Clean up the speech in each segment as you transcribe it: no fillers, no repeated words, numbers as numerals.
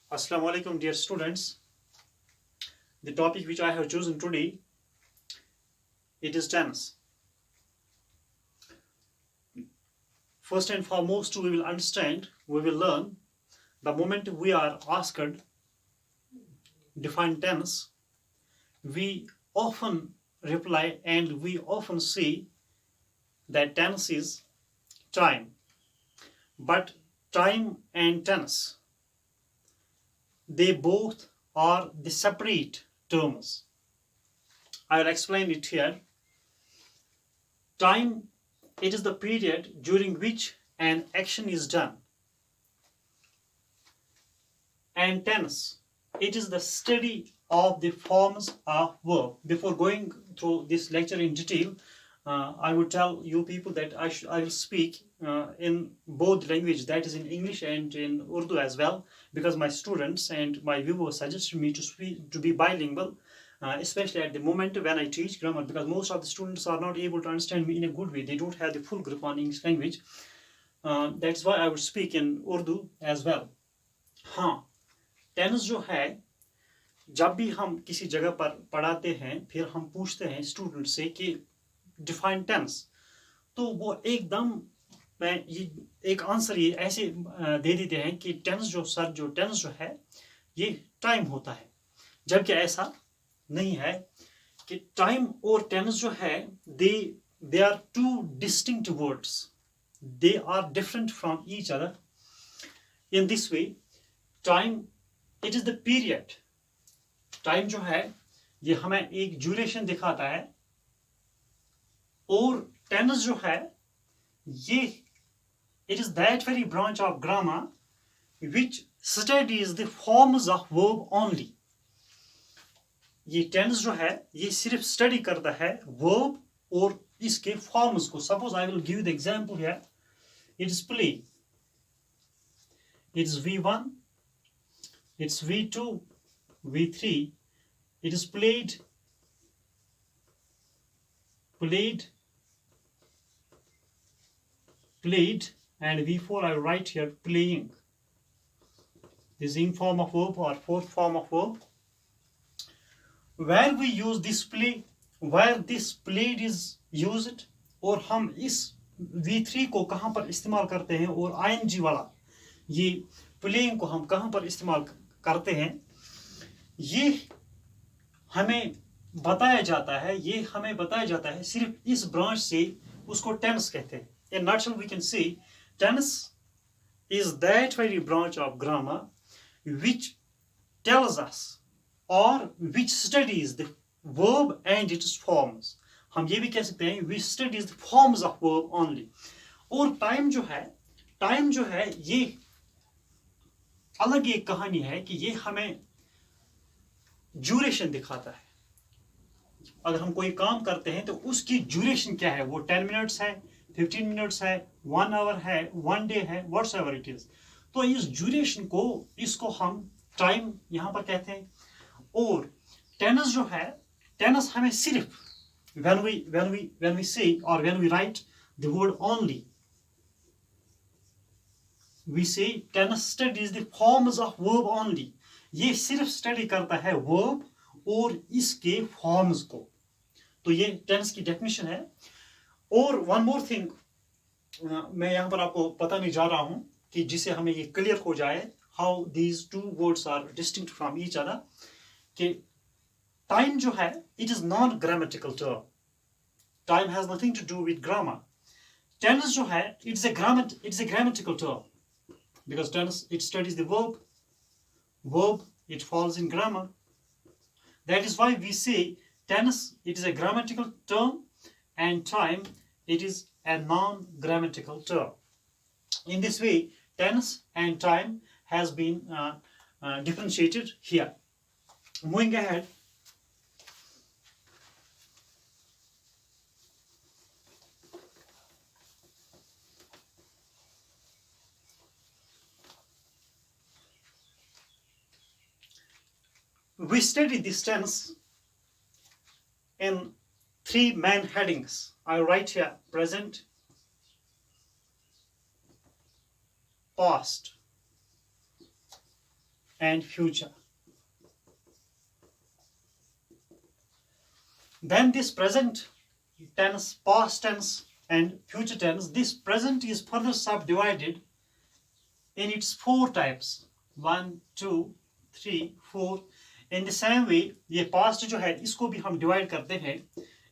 Assalamu alaikum, dear students. The topic which I have chosen today, it is tense. First and foremost, we will understand, we will learn the moment we are asked define tense, we often reply and we often say that tense is time. But time and tense, they both are the separate terms. I will explain it here. Time, it is the period during which an action is done. And tense, it is the study of the forms of verb. Before going through this lecture in detail, I would tell you people that I will speak in both languages, that is in English and in Urdu as well, because my students and my viewers suggested me to be bilingual, especially at the moment when I teach grammar, because most of the students are not able to understand me in a good way. They don't have the full grip on English language. That's why I would speak in Urdu as well. हाँ, tense जो है, जब भी हम किसी जगह पर पढ़ाते हैं, फिर हम पूछते हैं स्टूडेंट से कि डिफाइन टेंस, तो वो एकदम ये एक आंसर ये ऐसे दे देते हैं कि टेंस जो है ये टाइम होता है, जबकि ऐसा नहीं है कि टाइम और टेंस जो है they are two distinct words, they are different from each other. In this way time, it is the period. Time जो है ये हमें एक ड्यूरेशन दिखाता है, और टेंस जो है ये it is that very branch of grammar which studies the forms of verb only. ये टेंस जो है ये सिर्फ स्टडी करता है वर्ब और इसके फॉर्म्स को. Suppose I will give the example here. It is play, it is V1, it's V2, V3, it is played, and V4 I write here playing. This is in form of verb or fourth form of verb. Where we use this play, where this played is used, और हम इस V3 को कहाँ पर इस्तेमाल करते हैं, और ING वाला ये प्लेइंग को हम कहाँ पर इस्तेमाल करते हैं, ये हमें बताया जाता है, सिर्फ इस ब्रांच से उसको टेंस कहते हैं. In nutshell we can say tense is that very branch of grammar which tells us or which studies the verb and its forms. हम ये भी कह सकते हैं which studies the forms of verb only. और time जो है ये अलग एक कहानी है कि ये हमें ड्यूरेशन दिखाता है. अगर हम कोई काम करते हैं तो उसकी ड्यूरेशन क्या है, वो 10 मिनट्स है, 15 मिनट्स है, 1 आवर है, 1 डे है, व्हाटसएवर इट इज. तो इस ड्यूरेशन को, इसको हम टाइम यहां पर कहते हैं. और टेंस जो है, टेंस हमें सिर्फ when we say or when we write the word only, we say tense studies the forms of verb only. ये सिर्फ स्टडी करता है वर्ब और इसके फॉर्म्स को. तो ये टेंस की डेफिनेशन है. और वन मोर थिंग मैं यहां पर आपको बताने जा रहा हूं कि जिसे हमें ये क्लियर हो जाए how these two words are distinct from each other. कि टाइम जो है it is non grammatical term. Time has nothing to do with grammar. Tense जो है it is a grammatical term. Because tense, it studies the verb, it falls in grammar. That is why we say tense, it is a grammatical term, and time, it is a non-grammatical term. In this way, tense and time has been differentiated here. Moving ahead, we study this tense in 3 main headings. I write here present, past, and future. Then this present tense, past tense and future tense, this present is further subdivided in its 4 types. 1, 2, 3, 4. In the same way, ये past जो है इसको भी हम divide करते हैं,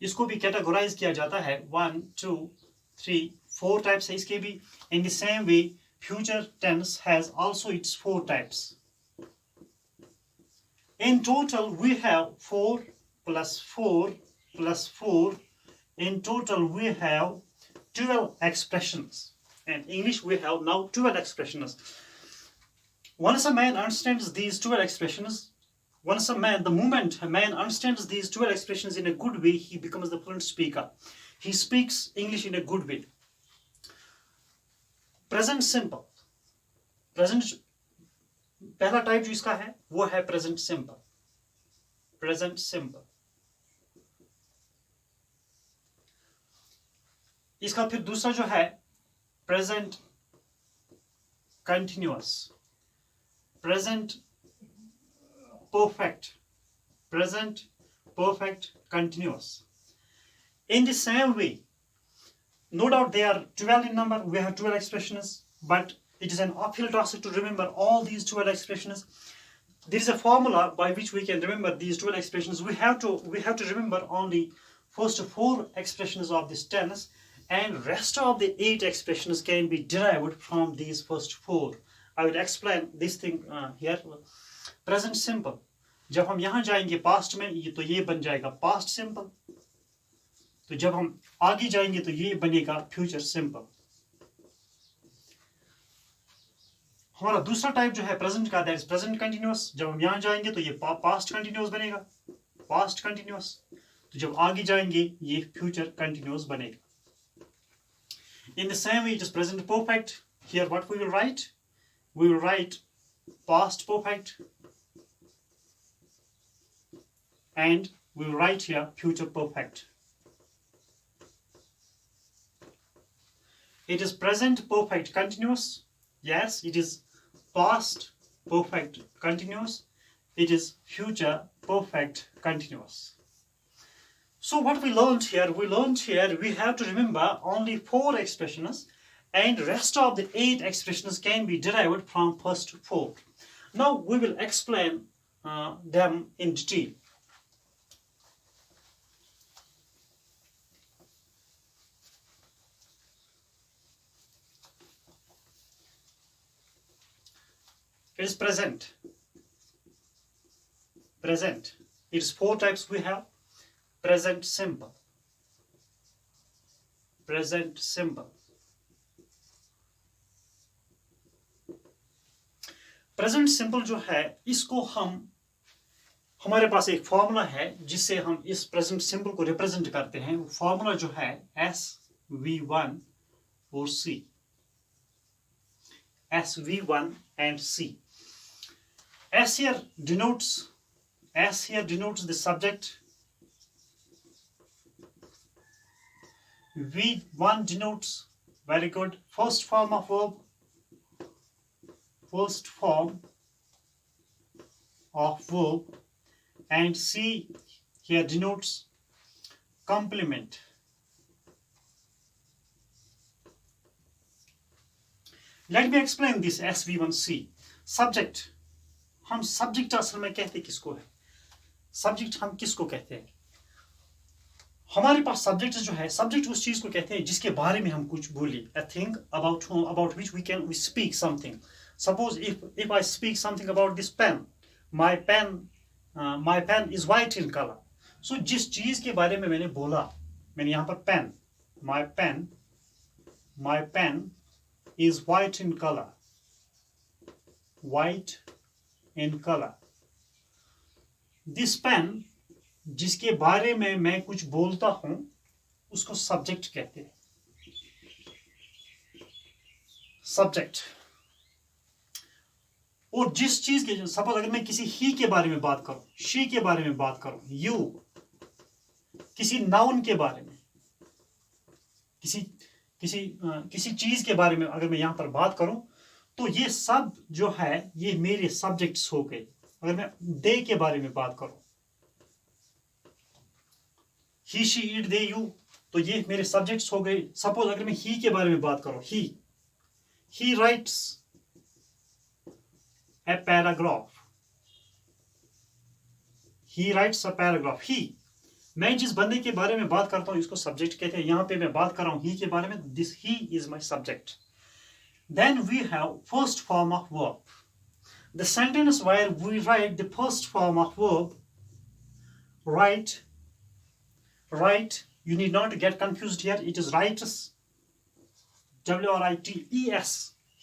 इसको भी categorize किया जाता है 1, 2, 3, 4 types है इसके भी. In the same way, future tense has also its 4 types. In total, we have 4 plus 4 plus 4. In total, we have 12 expressions. In English, we have now 12 expressions. Once a man understands these 12 expressions, the moment a man understands these 12 expressions in a good way, he becomes the fluent speaker. He speaks English in a good way. Present simple. Present पहला type जो इसका है वो है present simple. Present simple. इसका फिर दूसरा जो है present continuous, present perfect, present perfect continuous. In the same way, no doubt they are 12 in number. We have 12 expressions, but it is an uphill task to remember all these 12 expressions. There is a formula by which we can remember these 12 expressions. We have to remember only first 4 expressions of this tense, and rest of the 8 expressions can be derived from these first 4. I will explain this thing here. Present simple. जब हम यहाँ जाएंगे past में तो ये बन जाएगा past simple. तो जब हम आगे जाएंगे तो ये बनेगा फ्यूचर सिंपल. हमारा दूसरा टाइप जो है प्रेजेंट का, दैट इज प्रेजेंट कंटिन्यूअस. जब हम यहां जाएंगे तो ये पास्ट कंटिन्यूअस बनेगा, पास्ट कंटिन्यूअस. तो जब आगे जाएंगे ये फ्यूचर कंटिन्यूअस बनेगा. In the same way, it is present perfect. Here what we will write? We will write past perfect, and we will write here future perfect. It is present perfect continuous. Yes, it is past perfect continuous. It is future perfect continuous. So what we learned here, we have to remember only 4 expressions, and rest of the 8 expressions can be derived from first 4. Now we will explain them in detail. It is present. Present. It is 4 types we have. Present simple. Present simple. Present simple जो है इसको हमारे पास एक formula है जिससे हम इस present simple को रिप्रेजेंट करते हैं. वो फॉर्मूला जो है SV1 और C. SV1 and C. S here denotes the subject. V1 denotes, very good, first form of verb. First form of verb. And C here denotes complement. Let me explain this SV1C. Subject. हम subject असल में कहते किसको है? Subject हम किसको कहते हैं? हमारे पास सब्जेक्ट जो है, सब्जेक्ट उस चीज को कहते हैं जिसके बारे में हम कुछ बोले. A thing about which we speak something. Suppose if I speak something about this pen, my pen is white in color. So जिस चीज के बारे में मैंने बोला, मैंने यहाँ पर pen, my pen is white in color. White in color. This pen जिसके बारे में मैं कुछ बोलता हूं उसको सब्जेक्ट कहते हैं. सब्जेक्ट. और जिस चीज के, सपोज अगर मैं किसी ही के बारे में बात करूं, शी के बारे में बात करूं, यू, किसी नाउन के बारे में, किसी चीज के बारे में अगर मैं यहां पर बात करूं तो ये सब जो है ये मेरे सब्जेक्ट्स हो गए। अगर मैं दे के बारे में बात करूं, ही शी इट दे यू, तो ये मेरे सब्जेक्ट्स हो गए। सपोज अगर मैं ही के बारे में बात करूं, he writes a paragraph, he writes a paragraph. He, मैं जिस बंदे के बारे में बात करता हूं इसको सब्जेक्ट कहते हैं। यहां पे मैं बात कर रहा हूं ही के बारे में, this he is my subject. Then we have first form of verb. The sentence where we write the first form of verb, write, you need not get confused here. It is writes, W-R-I-T-E-S.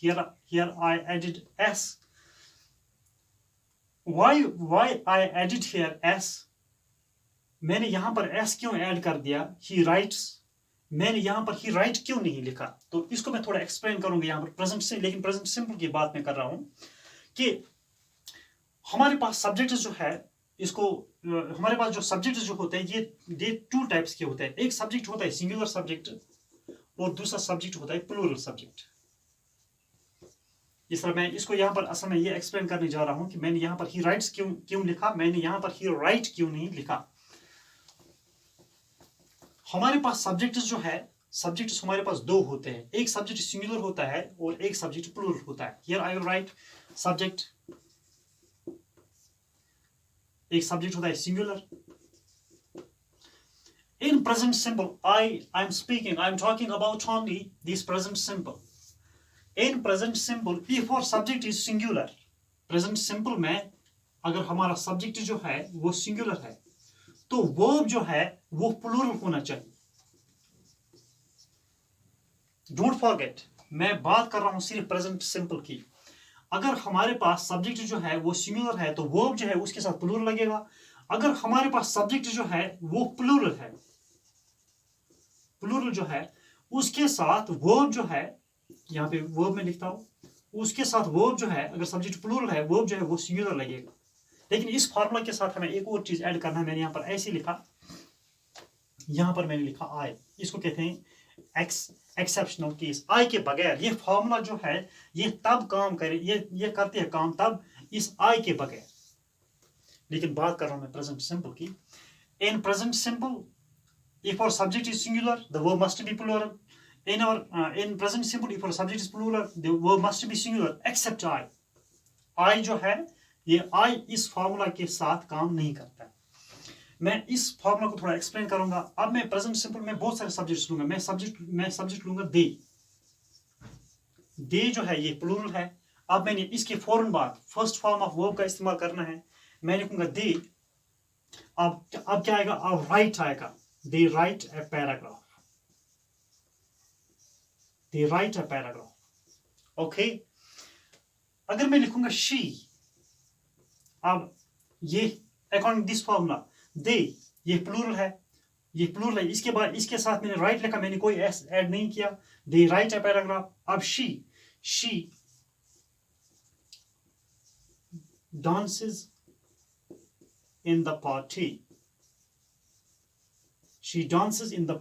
Here I added S. Why I added here S? मैंने यहां पर S क्यों add कर दिया? He writes. मैंने यहां पर ही right क्यों नहीं लिखा? तो इसको मैं थोड़ा एक्सप्लेन करूंगा यहां पर प्रेजेंट से, लेकिन प्रेजेंट सिंपल की बात मैं कर रहा हूं कि हमारे पास सब्जेक्ट जो है, इसको हमारे पास जो सब्जेक्ट जो होते हैं ये टू टाइप्स के होते हैं। एक सब्जेक्ट होता है सिंगुलर सब्जेक्ट और दूसरा सब्जेक्ट होता है प्लूरल सब्जेक्ट। इस तरह मैं इसको यहां पर असल में ये एक्सप्लेन करने जा रहा हूं कि मैंने यहां पर ही राइट्स क्यों लिखा, मैंने यहां पर ही राइट क्यों नहीं लिखा। हमारे पास सब्जेक्ट जो है, सब्जेक्ट्स हमारे पास दो होते हैं। एक सब्जेक्ट सिंगुलर होता है और एक सब्जेक्ट प्लूरल होता है। Here I will write subject, एक सब्जेक्ट होता है singular. In present simple I am speaking, I am talking about only this present simple. In present simple if और subject is singular, present simple में अगर हमारा subject जो है वो सिंगुलर है तो वर्ब जो है वो प्लूरल होना चाहिए। डोंट फॉरगेट, मैं बात कर रहा हूं सिर्फ प्रेजेंट सिंपल की। अगर हमारे पास सब्जेक्ट जो है वो सिंगुलर है तो वर्ब जो है उसके साथ प्लूरल लगेगा। अगर हमारे पास सब्जेक्ट जो है वो प्लूरल है, प्लूरल जो है उसके साथ वर्ब जो है, यहां पे वर्ब में लिखता हूं, उसके साथ वर्ब जो है, अगर सब्जेक्ट प्लूरल है वर्ब जो है वो सिंगुलर लगेगा। लेकिन इस फॉर्मूला के साथ हमें एक और चीज ऐड करना है। मैंने यहां पर ऐसे लिखा, यहां पर मैंने लिखा आई, इसको कहते हैं एक्सेप्शनल केस। आई के बगैर ये फॉर्मूला जो है ये तब काम करे, ये करते हैं काम तब इस आई के बगैर। लेकिन बात कर रहा हूं मैं प्रेजेंट सिंपल की। इन present simple if our subject is singular the verb must be plural. In present simple if our subject is plural the verb must be singular except I जो है ये I इस फॉर्मूला के साथ काम नहीं करता है। मैं इस फॉर्मूला को थोड़ा एक्सप्लेन करूंगा। अब मैं प्रेजेंट सिंपल में बहुत सारे सब्जेक्ट्स लूंगा। मैं सब्जेक्ट लूंगा दे जो है ये प्लूरल है। अब मैंने इसके फौरन बाद फर्स्ट फॉर्म ऑफ वर्ब का इस्तेमाल करना है। मैं लिखूंगा दे। अब क्या आएगा? अब राइट आएगा। They write a paragraph. They write a paragraph. Okay. अगर मैं लिखूंगा she, अब ये अकॉर्डिंग दिस फॉर्मूला they, ये प्लूरल है, ये प्लूरल है। इसके बाद इसके साथ मैंने राइट लिखा, मैंने कोई एस ऐड नहीं किया। They write a paragraph. अब she dances in the party. She dances in the